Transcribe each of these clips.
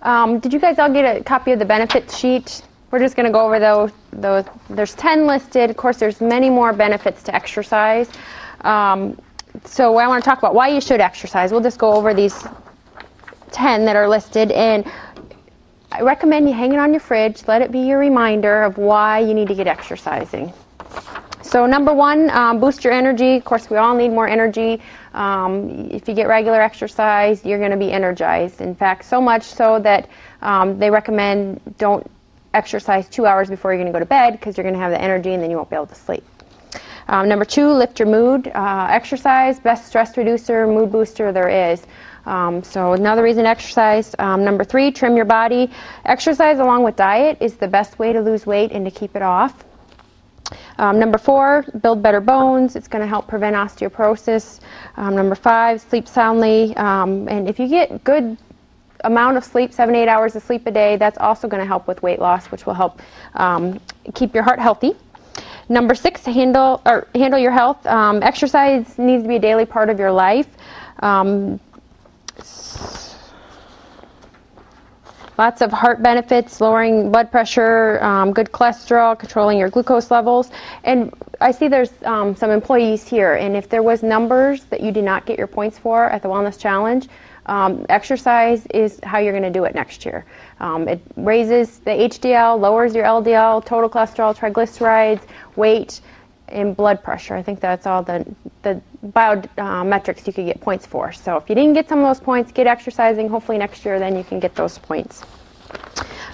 Did you guys all get a copy of the benefits sheet? We're just going to go over those. There's 10 listed. Of course, there's many more benefits to exercise. So I want to talk about why you should exercise. We'll just go over these 10 that are listed, and I recommend you hang it on your fridge. Let it be your reminder of why you need to get exercising. So number one, boost your energy. Of course, we all need more energy. If you get regular exercise, you're going to be energized. In fact, so much so that they recommend don't exercise 2 hours before you're going to go to bed, because you're going to have the energy and then you won't be able to sleep. Number two, lift your mood. Exercise, best stress reducer, mood booster there is. So another reason to exercise. Number three, trim your body. Exercise along with diet is the best way to lose weight and to keep it off. Number four, build better bones. It's going to help prevent osteoporosis. Number five, sleep soundly. And if you get good amount of sleep, 7 to 8 hours of sleep a day, that's also going to help with weight loss, which will help keep your heart healthy. Number six, handle your health. Exercise needs to be a daily part of your life. Lots of heart benefits, lowering blood pressure, good cholesterol, controlling your glucose levels. And I see there's some employees here, and if there was numbers that you did not get your points for at the Wellness Challenge, exercise is how you're going to do it next year. It raises the HDL, lowers your LDL, total cholesterol, triglycerides, weight, and blood pressure. I think that's all the biometrics you could get points for. So if you didn't get some of those points, get exercising. Hopefully next year then you can get those points.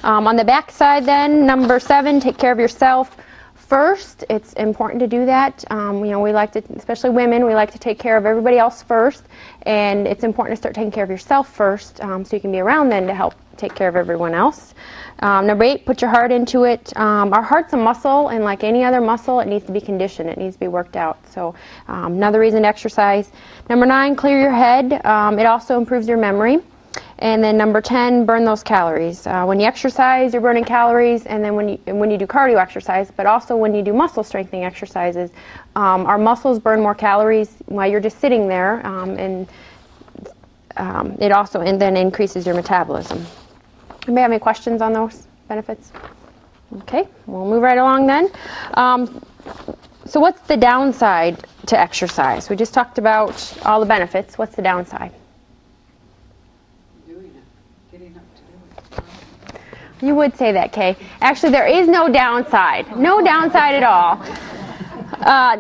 On the back side then, number seven, take care of yourself first. It's important to do that. We like to, especially women, we like to take care of everybody else first, and it's important to start taking care of yourself first, so you can be around then to help take care of everyone else. Number eight, put your heart into it. Our heart's a muscle, and like any other muscle, it needs to be conditioned. It needs to be worked out. So another reason to exercise. Number nine, clear your head. It also improves your memory. And then number 10, burn those calories. When you exercise, you're burning calories, and then when you do cardio exercise, but also when you do muscle strengthening exercises, our muscles burn more calories while you're just sitting there, and it also then increases your metabolism. Anybody have any questions on those benefits? Okay, we'll move right along then. So what's the downside to exercise? We just talked about all the benefits. What's the downside? You would say that, Kay. Actually, there is no downside. No downside at all.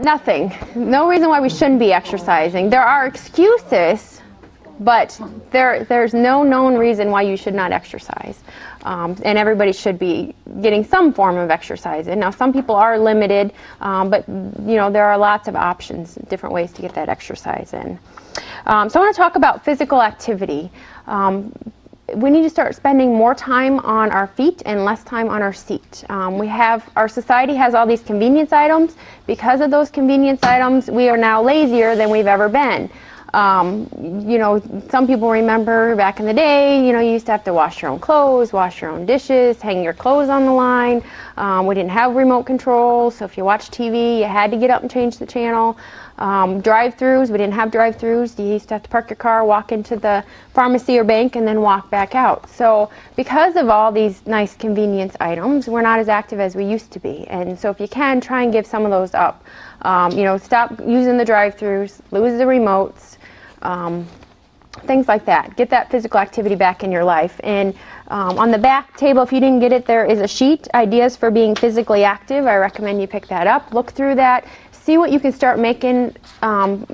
Nothing. No reason why we shouldn't be exercising. There are excuses, but there's no known reason why you should not exercise. And everybody should be getting some form of exercise. And now some people are limited, but there are lots of options, different ways to get that exercise in. So I want to talk about physical activity. We need to start spending more time on our feet and less time on our seat. Our society has all these convenience items. Because of those convenience items, we are now lazier than we've ever been. Some people remember back in the day, you used to have to wash your own clothes, wash your own dishes, hang your clothes on the line. We didn't have remote control, so if you watched TV, you had to get up and change the channel. Drive-throughs, we didn't have drive-throughs. You used to have to park your car, walk into the pharmacy or bank, and then walk back out. So because of all these nice convenience items, we're not as active as we used to be. And so if you can, try and give some of those up. Stop using the drive-throughs, lose the remotes, things like that. Get that physical activity back in your life. And on the back table, if you didn't get it, there is a sheet, Ideas for Being Physically Active. I recommend you pick that up. Look through that. See what you can start making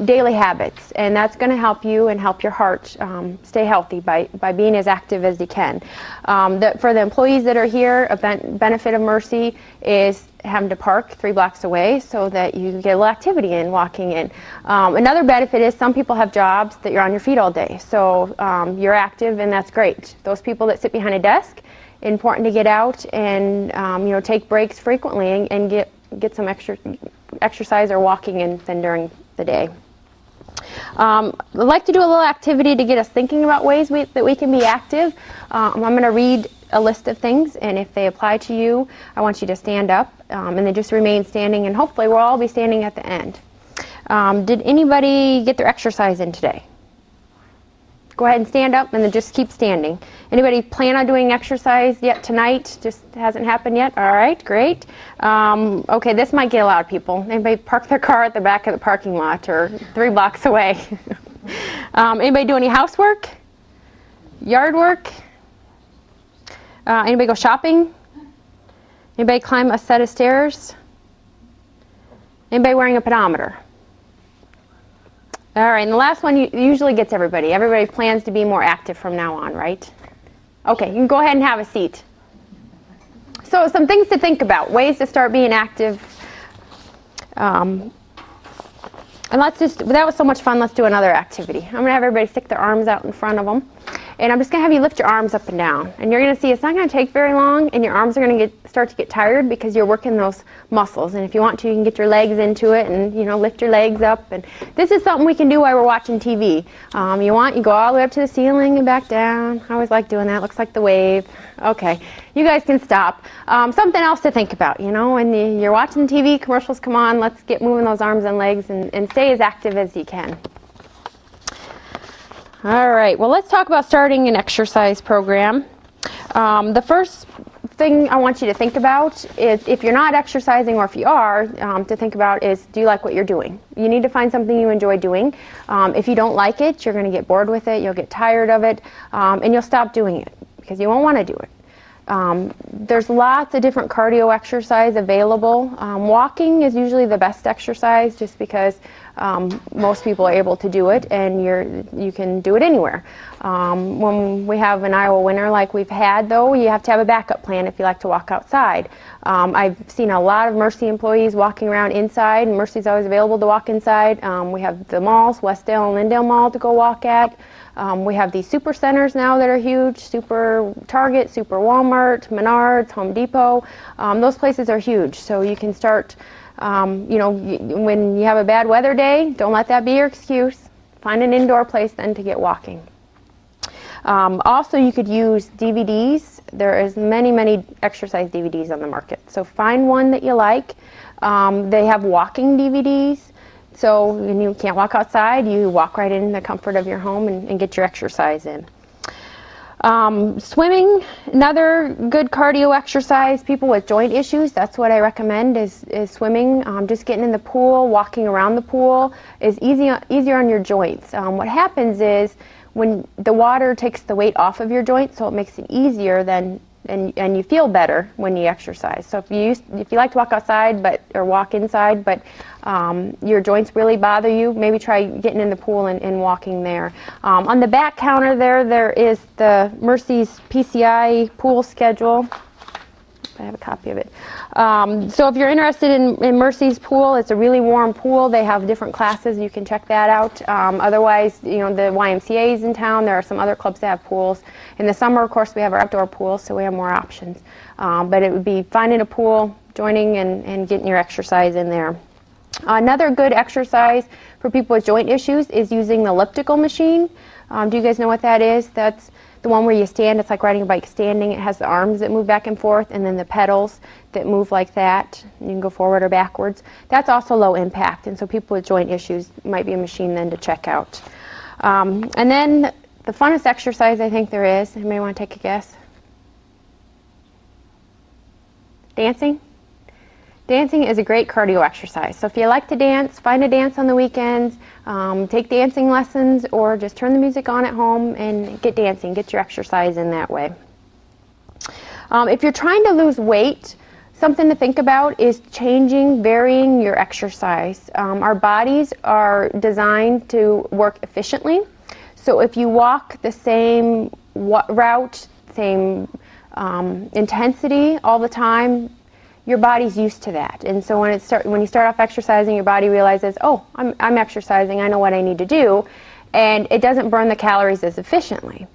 daily habits, and that's going to help you and help your heart stay healthy by being as active as you can. For the employees that are here, a benefit of Mercy is having to park 3 blocks away so that you get a little activity in, walking in. Another benefit is some people have jobs that you're on your feet all day, so you're active, and that's great. Those people that sit behind a desk, important to get out and take breaks frequently and get some exercise or walking in than during the day. I'd like to do a little activity to get us thinking about ways that we can be active. I'm going to read a list of things, and if they apply to you, I want you to stand up and then just remain standing, and hopefully we'll all be standing at the end. Did anybody get their exercise in today? go ahead and stand up and then just keep standing. Anybody plan on doing exercise yet tonight? Just hasn't happened yet? All right, great. Okay, this might get a lot of people. Anybody park their car at the back of the parking lot or 3 blocks away? Anybody do any housework? Yard work? Anybody go shopping? Anybody climb a set of stairs? Anybody wearing a pedometer? All right, and the last one usually gets everybody. Everybody plans to be more active from now on, right? Okay, you can go ahead and have a seat. So some things to think about, ways to start being active. And let's just, that was so much fun, let's do another activity. I'm going to have everybody stick their arms out in front of them. And I'm just going to have you lift your arms up and down. And you're going to see it's not going to take very long, and your arms are going to start to get tired because you're working those muscles. And if you want to, you can get your legs into it and, you know, lift your legs up. And this is something we can do while we're watching TV. You go all the way up to the ceiling and back down. I always like doing that. Looks like the wave. Okay, you guys can stop. Something else to think about, you know, when you're watching TV, commercials come on, let's get moving those arms and legs and stay as active as you can. All right, well, let's talk about starting an exercise program. The first thing I want you to think about is, if you're not exercising, or if you are, to think about is, do you like what you're doing? You need to find something you enjoy doing. If you don't like it, you're going to get bored with it, you'll get tired of it, and you'll stop doing it because you won't want to do it. There's lots of different cardio exercise available. Walking is usually the best exercise just because most people are able to do it, and you can do it anywhere. When we have an Iowa winter like we've had, though, you have to have a backup plan if you like to walk outside. I've seen a lot of Mercy employees walking around inside, and Mercy's always available to walk inside. We have the malls, Westdale and Lindale Mall, to go walk at. We have these super centers now that are huge, Super Target, Super Walmart, Menards, Home Depot. Those places are huge, so you can start, when you have a bad weather day, don't let that be your excuse. Find an indoor place then to get walking. Also, you could use DVDs. There is many exercise DVDs on the market, so find one that you like. They have walking DVDs. So when you can't walk outside, you walk right in the comfort of your home and get your exercise in. Swimming, another good cardio exercise. People with joint issues, that's what I recommend is swimming. Just getting in the pool, walking around the pool is easier on your joints. What happens is when the water takes the weight off of your joints, so it makes it easier and you feel better when you exercise. So if you like to walk outside or walk inside, but your joints really bother you, maybe try getting in the pool and walking there. On the back counter there is the Mercy's PCI pool schedule. I have a copy of it. So if you're interested in Mercy's pool, it's a really warm pool. They have different classes. You can check that out. Otherwise, the YMCA is in town. There are some other clubs that have pools. In the summer, of course, we have our outdoor pool, so we have more options. But it would be finding a pool, joining, and getting your exercise in there. Another good exercise for people with joint issues is using the elliptical machine. Do you guys know what that is? That's the one where you stand. It's like riding a bike standing. It has the arms that move back and forth, and then the pedals that move like that. You can go forward or backwards. That's also low impact, and so people with joint issues might be a machine then to check out. And then the funnest exercise I think there is, anybody want to take a guess? Dancing? Dancing is a great cardio exercise. So if you like to dance, find a dance on the weekends, take dancing lessons, or just turn the music on at home and get dancing, get your exercise in that way. If you're trying to lose weight, something to think about is varying your exercise. Our bodies are designed to work efficiently. So if you walk the same route, same intensity all the time, your body's used to that. And so when you start off exercising, your body realizes, oh, I'm exercising, I know what I need to do, and it doesn't burn the calories as efficiently,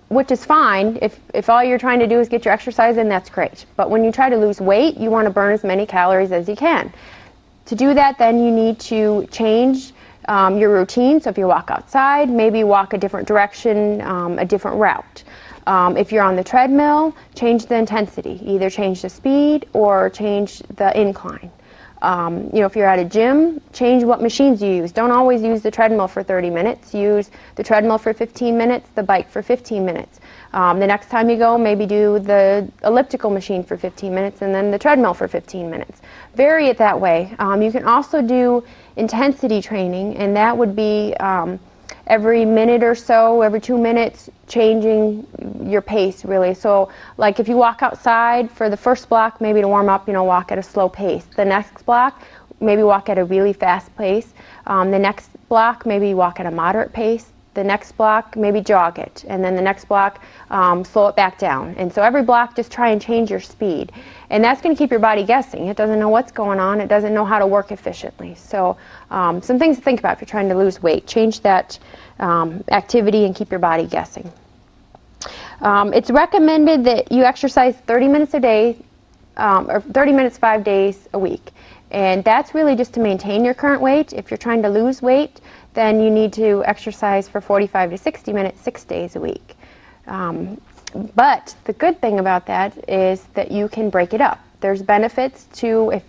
which is fine. If all you're trying to do is get your exercise in, that's great. But when you try to lose weight, you want to burn as many calories as you can. To do that, then you need to change your routine. So if you walk outside, maybe walk a different direction, a different route. If you're on the treadmill, change the intensity. Either change the speed or change the incline. You know, if you're at a gym, change what machines you use. Don't always use the treadmill for 30 minutes. Use the treadmill for 15 minutes, the bike for 15 minutes. The next time you go, maybe do the elliptical machine for 15 minutes and then the treadmill for 15 minutes. Vary it that way. You can also do intensity training, and that would be every minute or so, every 2 minutes, changing your pace, really. So, like if you walk outside for the first block, maybe to warm up, you know, walk at a slow pace. The next block, maybe walk at a really fast pace. The next block, maybe walk at a moderate pace. The next block, maybe jog it. And then the next block, slow it back down. And so every block, just try and change your speed. And that's going to keep your body guessing. It doesn't know what's going on. It doesn't know how to work efficiently. So some things to think about if you're trying to lose weight. Change that activity and keep your body guessing. It's recommended that you exercise 30 minutes a day, or 30 minutes 5 days a week. And that's really just to maintain your current weight. If you're trying to lose weight, then you need to exercise for 45 to 60 minutes 6 days a week. But the good thing about that is that you can break it up. There's benefits to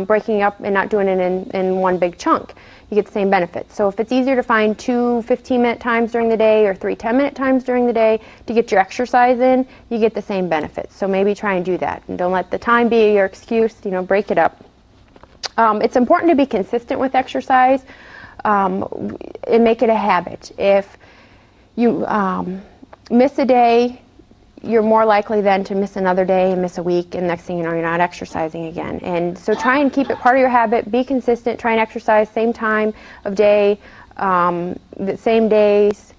breaking up and not doing it in one big chunk. You get the same benefits. So if it's easier to find 2 15-minute times during the day or 3 10-minute times during the day to get your exercise in, you get the same benefits. So maybe try and do that. And don't let the time be your excuse. You know, break it up. It's important to be consistent with exercise and make it a habit. If you miss a day, you're more likely then to miss another day and miss a week, and next thing you know, you're not exercising again. And so try and keep it part of your habit. Be consistent. Try and exercise same time of day, the same days.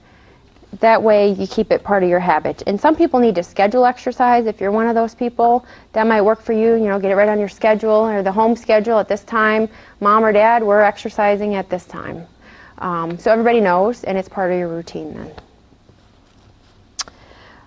That way you keep it part of your habit. And some people need to schedule exercise. If you're one of those people, that might work for you. You know, get it right on your schedule or the home schedule. At this time, mom or dad, we're exercising at this time. So everybody knows, and it's part of your routine then.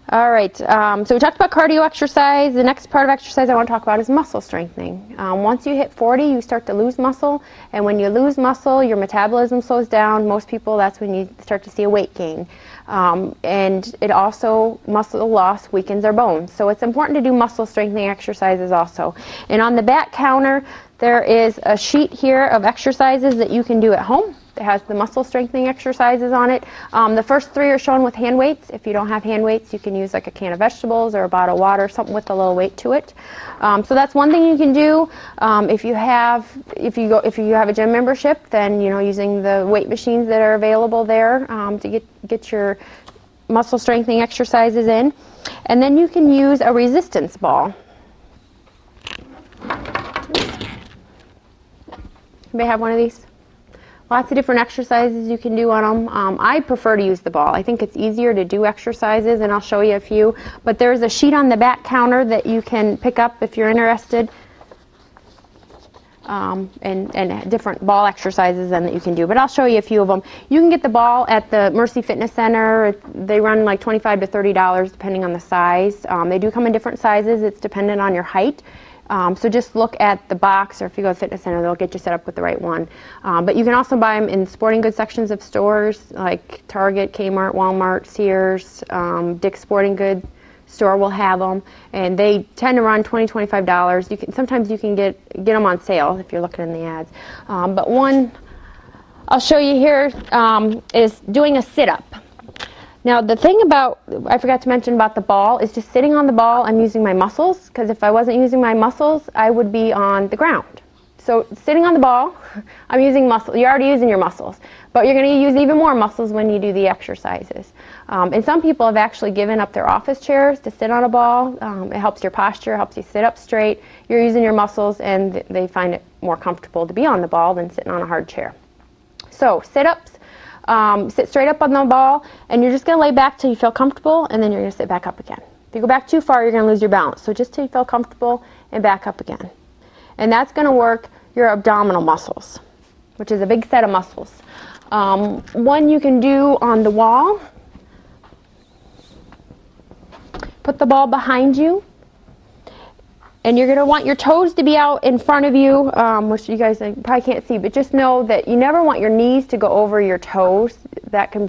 All right, so we talked about cardio exercise. The next part of exercise I want to talk about is muscle strengthening. Once you hit 40, you start to lose muscle, and when you lose muscle, your metabolism slows down. Most people, that's when you start to see a weight gain. And it also, muscle loss weakens our bones. So it's important to do muscle strengthening exercises also. And on the back counter, there is a sheet here of exercises that you can do at home. It has the muscle strengthening exercises on it. The first 3 are shown with hand weights. If you don't have hand weights, you can use like a can of vegetables or a bottle of water, something with a little weight to it. So that's one thing you can do. If you have a gym membership, then using the weight machines that are available there to get your muscle strengthening exercises in. And then you can use a resistance ball. Anybody have one of these? Lots of different exercises you can do on them. I prefer to use the ball. I think it's easier to do exercises, and I'll show you a few. But there's a sheet on the back counter that you can pick up if you're interested, and different ball exercises then that you can do. But I'll show you a few of them. You can get the ball at the Mercy Fitness Center. They run like $25 to $30 depending on the size. They do come in different sizes. It's dependent on your height. So just look at the box, or if you go to the fitness center, they'll get you set up with the right one. But you can also buy them in sporting goods sections of stores like Target, Kmart, Walmart, Sears, Dick's Sporting Goods store will have them, and they tend to run $20, $25. Sometimes you can get them on sale if you're looking in the ads. But one I'll show you here is doing a sit-up. Now the thing I forgot to mention about the ball is just sitting on the ball, I'm using my muscles, because if I wasn't using my muscles, I would be on the ground. So sitting on the ball, I'm using muscle. You're already using your muscles, but you're going to use even more muscles when you do the exercises. And some people have actually given up their office chairs to sit on a ball. It helps your posture, helps you sit up straight. You're using your muscles, and they find it more comfortable to be on the ball than sitting on a hard chair. So sit-ups. Sit straight up on the ball, and you're just going to lay back till you feel comfortable, and then you're going to sit back up again. If you go back too far, you're going to lose your balance. So just till you feel comfortable and back up again. And that's going to work your abdominal muscles, which is a big set of muscles. One you can do on the wall. Put the ball behind you. And you're going to want your toes to be out in front of you, which you guys probably can't see, but just know that you never want your knees to go over your toes. That can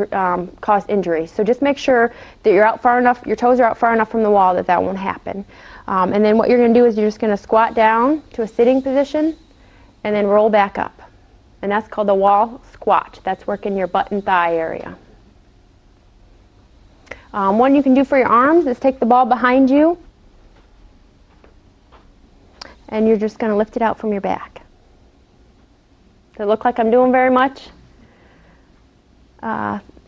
cause injury. So just make sure that you're out far enough, your toes are out far enough from the wall that won't happen. And then what you're going to do is you're just going to squat down to a sitting position, and then roll back up. And that's called the wall squat. That's working your butt and thigh area. One you can do for your arms is take the ball behind you, and you're just going to lift it out from your back. Does it look like I'm doing very much?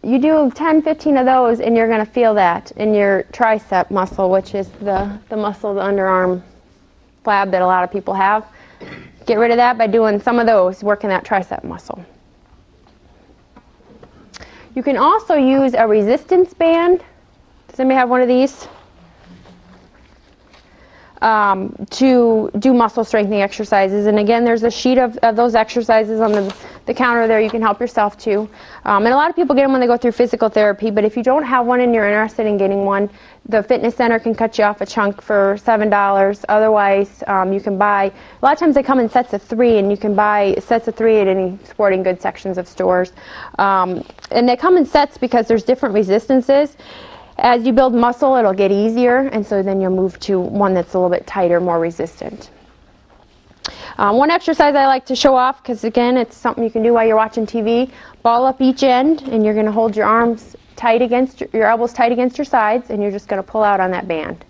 You do 10, 15 of those, and you're going to feel that in your tricep muscle, which is the muscle of the underarm flab that a lot of people have. Get rid of that by doing some of those, working that tricep muscle. You can also use a resistance band. Does anybody have one of these? To do muscle strengthening exercises. And again, there's a sheet of those exercises on the counter there you can help yourself to. And a lot of people get them when they go through physical therapy, but if you don't have one and you're interested in getting one, the fitness center can cut you off a chunk for $7. Otherwise, you can buy, a lot of times they come in sets of 3, and you can buy sets of 3 at any sporting goods sections of stores. And they come in sets because there's different resistances. As you build muscle, it'll get easier, and so then you'll move to one that's a little bit tighter, more resistant. One exercise I like to show off, because again, it's something you can do while you're watching TV. Ball up each end, and you're going to hold your arms tight against your elbows tight against your sides, and you're just going to pull out on that band.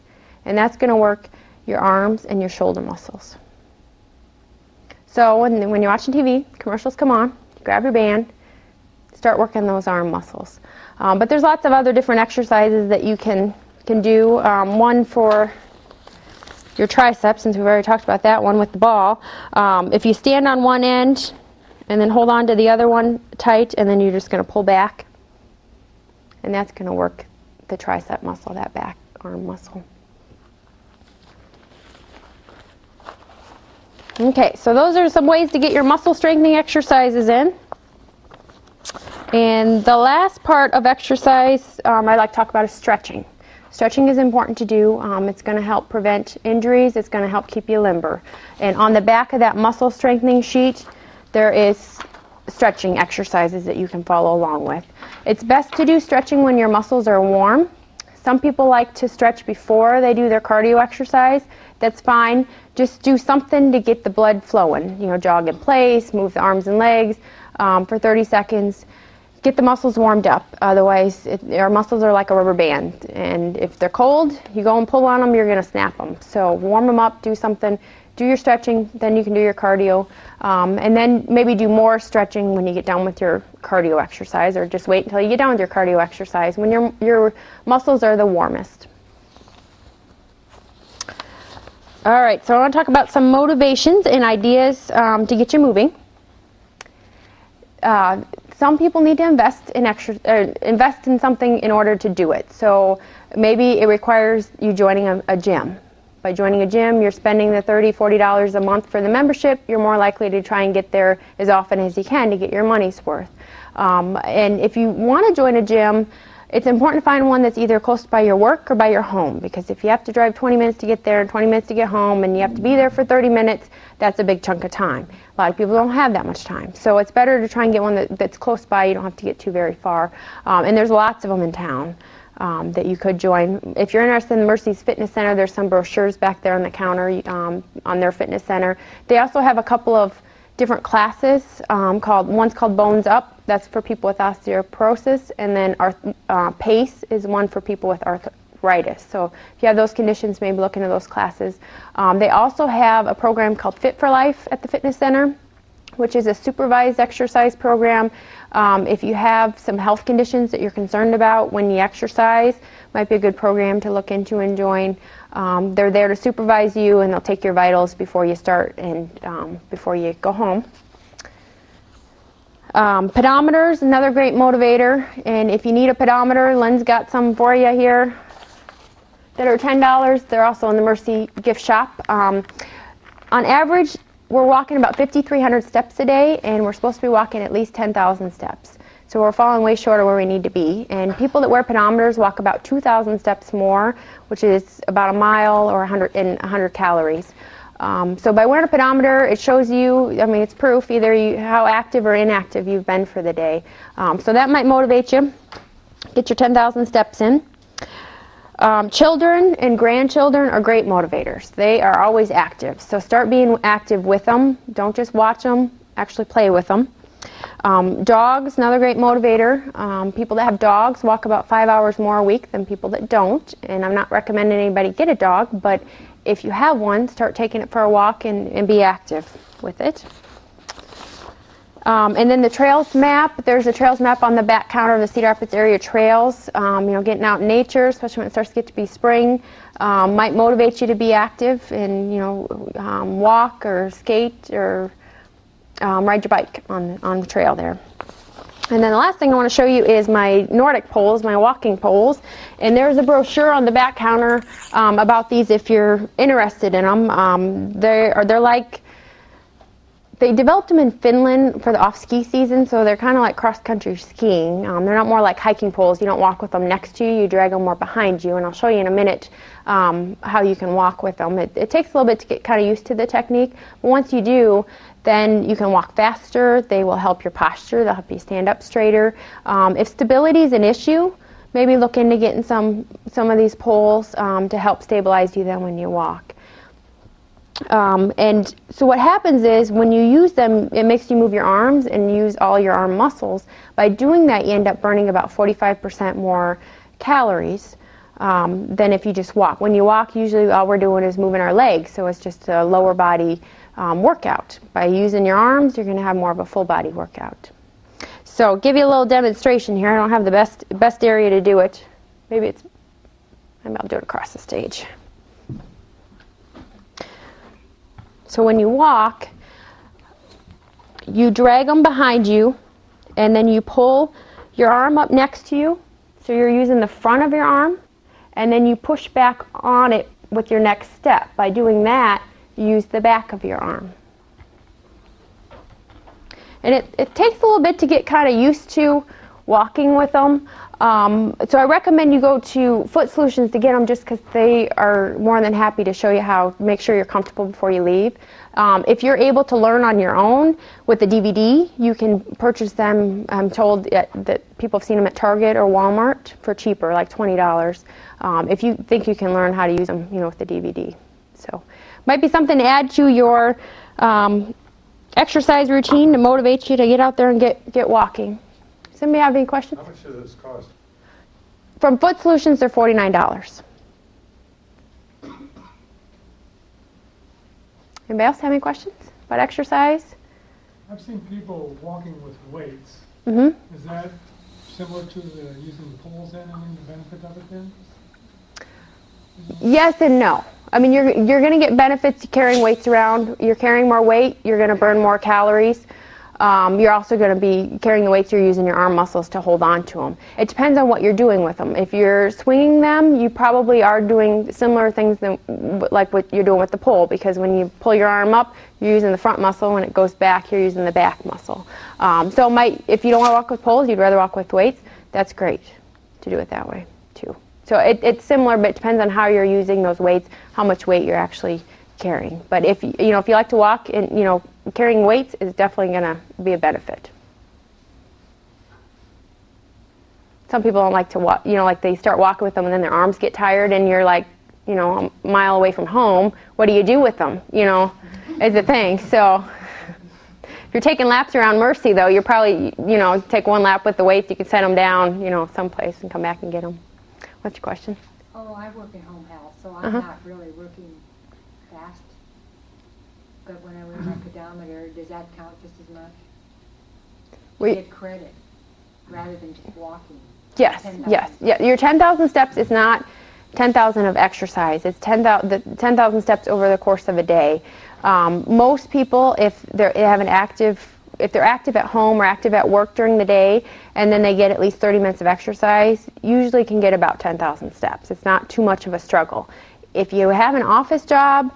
And that's going to work your arms and your shoulder muscles. So when you're watching TV, commercials come on, grab your band, start working those arm muscles. But there's lots of other different exercises that you can do. One for your triceps, since we've already talked about that one with the ball. If you stand on one end and then hold on to the other one tight, and then you're just going to pull back, and that's going to work the tricep muscle, that back arm muscle. Okay, so those are some ways to get your muscle strengthening exercises in. And the last part of exercise I like to talk about is stretching. Stretching is important to do. It's going to help prevent injuries. It's going to help keep you limber. And on the back of that muscle strengthening sheet, there is stretching exercises that you can follow along with. It's best to do stretching when your muscles are warm. Some people like to stretch before they do their cardio exercise. That's fine. Just do something to get the blood flowing. You know, jog in place, move the arms and legs for 30 seconds. Get the muscles warmed up. Otherwise, our muscles are like a rubber band. And if they're cold, you go and pull on them, you're going to snap them. So warm them up, do something, do your stretching, then you can do your cardio. And then maybe do more stretching when you get done with your cardio exercise, or just wait until you get done with your cardio exercise when your muscles are the warmest. All right, so I want to talk about some motivations and ideas to get you moving. Some people need to invest in something in order to do it. So maybe it requires you joining a gym. By joining a gym, you're spending the $30, $40 a month for the membership. You're more likely to try and get there as often as you can to get your money's worth. And if you want to join a gym, it's important to find one that's either close by your work or by your home, because if you have to drive 20 minutes to get there and 20 minutes to get home, and you have to be there for 30 minutes, that's a big chunk of time. A lot of people don't have that much time. So it's better to try and get one that's close by. You don't have to get too very far. And there's lots of them in town that you could join. If you're interested in the Mercy's Fitness Center, there's some brochures back there on the counter on their fitness center. They also have a couple of different classes. One's called Bones Up. That's for people with osteoporosis. And then PACE is one for people with arthritis. So if you have those conditions, maybe look into those classes. They also have a program called Fit for Life at the fitness center, which is a supervised exercise program. If you have some health conditions that you're concerned about when you exercise, might be a good program to look into and join. They're there to supervise you, and they'll take your vitals before you start and before you go home. Pedometers, another great motivator, and if you need a pedometer, Lynn's got some for you here that are $10. They're also in the Mercy gift shop. On average, we're walking about 5,300 steps a day, and we're supposed to be walking at least 10,000 steps. So we're falling way short of where we need to be. And people that wear pedometers walk about 2,000 steps more, which is about a mile or 100 calories. So by wearing a pedometer, it shows you, I mean, it's proof either how active or inactive you've been for the day. So that might motivate you. Get your 10,000 steps in. Children and grandchildren are great motivators. They are always active. So start being active with them. Don't just watch them, actually play with them. Dogs, another great motivator. People that have dogs walk about 5 hours more a week than people that don't. And I'm not recommending anybody get a dog, but if you have one, start taking it for a walk and be active with it. And then the trails map, there's a trails map on the back counter of the Cedar Rapids area trails. Getting out in nature, especially when it starts to get to be spring, might motivate you to be active and, walk or skate or ride your bike on the trail there. And then the last thing I want to show you is my Nordic poles, my walking poles. And there's a brochure on the back counter about these if you're interested in them. They're like, they developed them in Finland for the off-ski season, so they're kind of like cross-country skiing. They're not more like hiking poles. You don't walk with them next to you, you drag them more behind you, and I'll show you in a minute how you can walk with them. It takes a little bit to get kind of used to the technique, but once you do, then you can walk faster. They will help your posture. They'll help you stand up straighter. If stability is an issue, maybe look into getting some of these poles to help stabilize you then when you walk. And so what happens is when you use them, it makes you move your arms and use all your arm muscles. By doing that, you end up burning about 45% more calories than if you just walk. When you walk, usually all we're doing is moving our legs, so it's just a lower body workout. By using your arms, you're going to have more of a full body workout. So give you a little demonstration here. I don't have the best area to do it. Maybe I'll do it across the stage. So when you walk, you drag them behind you, and then you pull your arm up next to you. So you're using the front of your arm, and then you push back on it with your next step. By doing that, you use the back of your arm. And it takes a little bit to get kind of used to walking with them. So I recommend you go to Foot Solutions to get them just because they are more than happy to show you how to make sure you're comfortable before you leave. If you're able to learn on your own with the DVD, you can purchase them. I'm told that people have seen them at Target or Walmart for cheaper, like $20. If you think you can learn how to use them, with the DVD. So might be something to add to your exercise routine to motivate you to get out there and get walking. Does anybody have any questions? How much does this cost? From Foot Solutions, they're $49. Anybody else have any questions about exercise? I've seen people walking with weights. Mm-hmm. Is that similar to using the poles then, and the benefit of it then? Yes and no. I mean, you're going to get benefits carrying weights around. You're carrying more weight, you're going to burn more calories. You're also going to be carrying the weights, you're using your arm muscles to hold on to them. It depends on what you're doing with them. If you're swinging them, you probably are doing similar things like what you're doing with the pole, because when you pull your arm up, you're using the front muscle. When it goes back, you're using the back muscle. So if you don't want to walk with poles, you'd rather walk with weights, that's great to do it that way too. So it's similar, but it depends on how you're using those weights, how much weight you're actually carrying. But if you like to walk, and carrying weights is definitely going to be a benefit. Some people don't like to walk, like they start walking with them and then their arms get tired and you're like, a mile away from home. What do you do with them? Is the thing. So if you're taking laps around Mercy, though, you're probably, take one lap with the weights, you can set them down, someplace and come back and get them. What's your question? Oh, I work in home health, so I'm not really working fast. But when I wear my pedometer, does that count just as much? We get credit rather than just walking. Yes, yes. Yeah, your 10,000 steps is not 10,000 of exercise. It's 10,000 steps over the course of a day. Most people, if they're active at home or active at work during the day, and then they get at least 30 minutes of exercise, usually can get about 10,000 steps. It's not too much of a struggle. If you have an office job,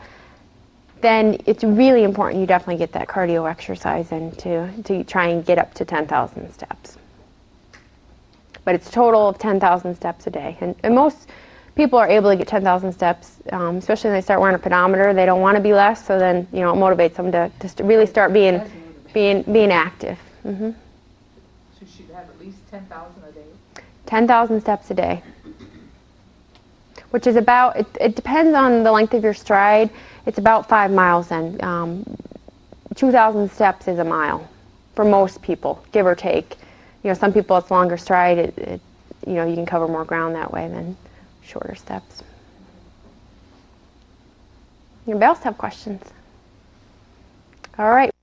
then it's really important you definitely get that cardio exercise in to try and get up to 10,000 steps. But it's a total of 10,000 steps a day. And most people are able to get 10,000 steps, especially when they start wearing a pedometer. They don't want to be less, so then it motivates them to really start being active. Mm-hmm. So you should have at least 10,000 a day? 10,000 steps a day. which is about, it depends on the length of your stride. It's about 5 miles then. 2,000 steps is a mile for most people, give or take. You know, some people it's longer stride. You know, you can cover more ground that way than shorter steps. Anybody else have questions? All right.